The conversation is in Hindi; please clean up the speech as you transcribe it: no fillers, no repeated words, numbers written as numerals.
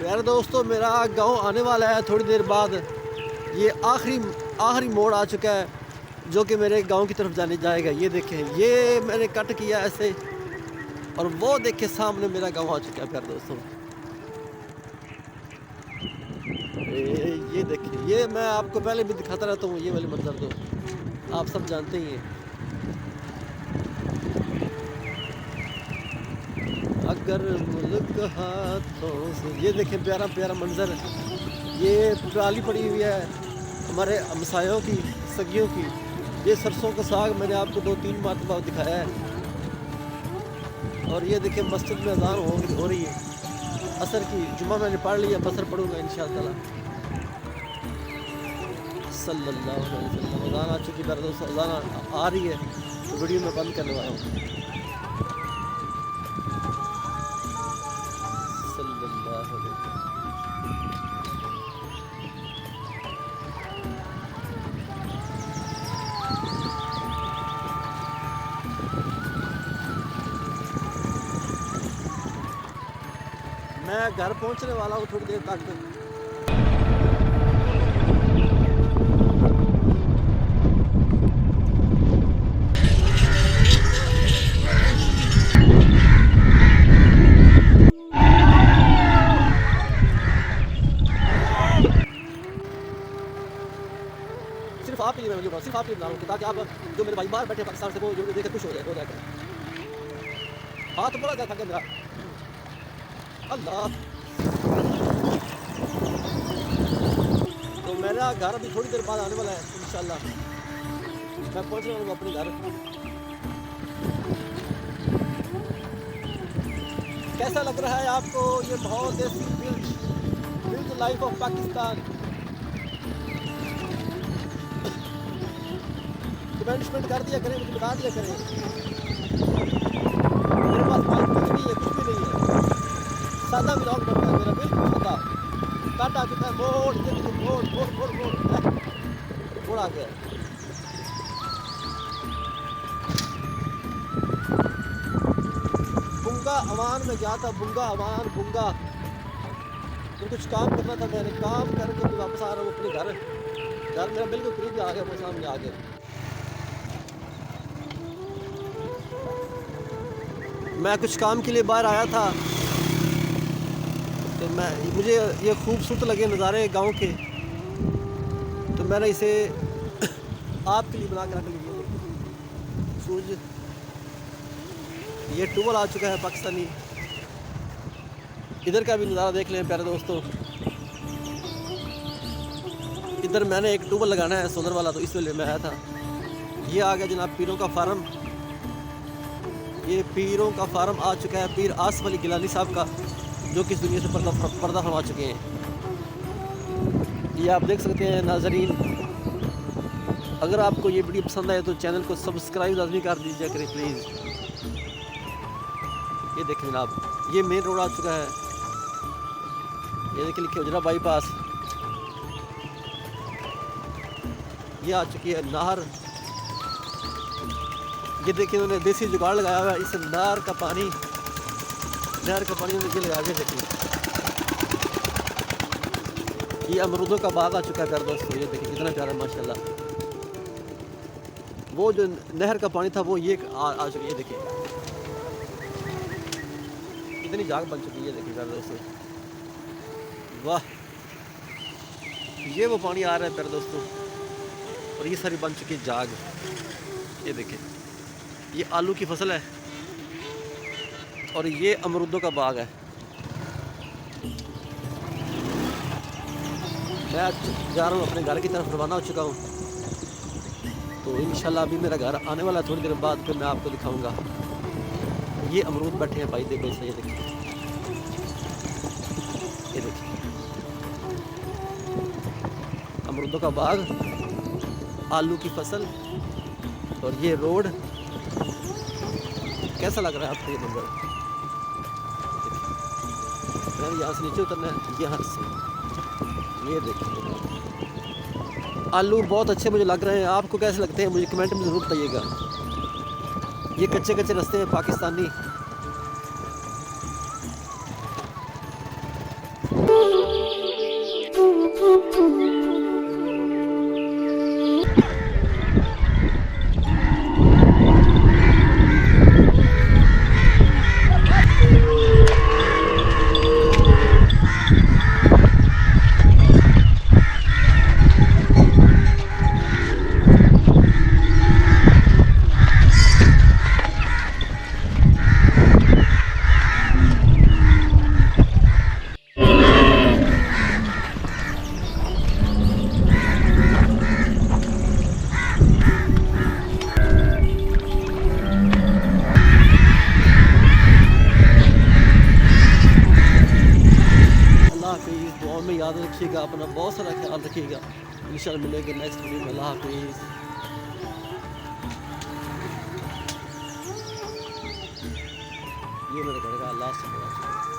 प्यारे दोस्तों, मेरा गांव आने वाला है थोड़ी देर बाद। ये आखिरी मोड़ आ चुका है जो कि मेरे गांव की तरफ जाएगा। ये देखें, ये मैंने कट किया ऐसे, और वो देखें सामने मेरा गांव आ चुका है। प्यारे दोस्तों, ये देखिए, ये मैं आपको पहले भी दिखाता रहता हूँ। ये वाले मंजर तो आप सब जानते ही हैं। अगर मुल्क हाथों से, ये देखें प्यारा प्यारा मंजर। ये ट्राली पड़ी हुई है हमारे हमसायों की, सगियों की। ये सरसों का साग मैंने आपको 2-3 मरतबा दिखाया है। और ये देखें मस्जिद में अजान हो रही है असर की। जुम्मा मैंने पढ़ लिया, बसर पढ़ूंगा इंशाअल्लाह सल्लल्लाहु अलैहि वसल्लम। अजान आ चुकी है दोस्तों, अजान आ रही है तो वीडियो में बंद करने वाला हूँ। सल्लल्लाहु अलैहि वसल्लम। मैं घर पहुंचने वाला हूँ थोड़ी देर तक। सिर्फ आप ही मैं वीडियो सिर्फ आप ही बना रहा हूँ ताकि आप जो मेरे भाई बाहर बैठे पाकिस्तान से, वो जो देखकर खुश हो जाए। हाथ बड़ा था मेरा। अल्लाह, तो मेरा घर अभी थोड़ी देर बाद आने वाला है इंशाल्लाह। मैं पहुंचने वाला हूँ अपने घर। कैसा लग रहा है आपको ये बहुत देसी build life of Pakistan? Comment कर दिया करें, मुझे बता दिया करें। मेरे पास माइक कुछ नहीं है, कुछ भी नहीं है। सादा ब्लॉग बनता है मेरा, बिल्कुल सादा। काटा चुका है मोड़, मोड़ आ गया। बुंगा अमान में गया था, बुंगा। तो कुछ काम करना था, मैंने काम करके वापस आ रहा हूँ अपने घर। घर मेरा बिल्कुल करीब आ गया, वो सामने आ गया। मैं कुछ काम के लिए बाहर आया था, तो मुझे ये खूबसूरत लगे नज़ारे गांव के, तो मैंने इसे आपके लिए बना कर रख लिया। सूरज, ये टूबल आ चुका है पाकिस्तानी। इधर का भी नज़ारा देख लें प्यारे दोस्तों। इधर मैंने एक टूबल लगाना है सोलर वाला, तो इसलिए मैं आया था। ये आ गया जनाब पीरों का फार्म। ये पीरों का फार्म आ चुका है, पीर आसिफ अली गिलानी साहब का, जो कि इस दुनिया से पर्दा फरमा चुके हैं। ये आप देख सकते हैं नाजरीन। अगर आपको ये वीडियो पसंद आए तो चैनल को सब्सक्राइब लाजमी कर दीजिए करें प्लीज़। ये देखें जनाब, ये मेन रोड आ चुका है। ये देखिए लिखे हुजरा बाईपास। ये आ चुकी है नहर। ये देखिए उन्होंने देसी जुगाड़ लगाया हुआ है। इस नहर का पानी उन्होंने ये लगा के देखिए। ये अमरूदों का बाग आ चुका है प्यारे दोस्तों। ये देखिए कितना प्यारा माशाल्लाह। वो जो नहर का पानी था वो ये आ चुका है। ये देखिए कितनी जाग बन चुकी है। ये देखिए प्यारे दोस्तों, वाह, ये वो पानी आ रहा है प्यारे दोस्तों, और ये सारी बन चुकी है जाग। ये देखिए, ये आलू की फसल है और ये अमरूदों का बाग है। मैं जा रहा हूँ अपने घर की तरफ, रवाना हो चुका हूँ। तो इंशाल्लाह अभी मेरा घर आने वाला है थोड़ी देर बाद, फिर मैं आपको दिखाऊंगा। ये अमरूद बैठे हैं भाई, देखो इसे। ये देखिए, ये देखिए अमरूदों का बाग, आलू की फसल, और ये रोड। कैसा लग रहा है आपको ये नंबर? यहाँ से नीचे उतरना है, यहाँ से। ये देखिए आलू बहुत अच्छे मुझे लग रहे हैं। आपको कैसे लगते हैं मुझे कमेंट में ज़रूर बताइएगा। ये कच्चे कच्चे रास्ते हैं पाकिस्तानी। में याद रखिएगा, अपना बहुत सारा ख्याल रखिएगा। इंशाल्लाह मिलेंगे नेक्स्ट वीडियो में। अल्लाह हाफिज़। ये मेरे घर का लास्ट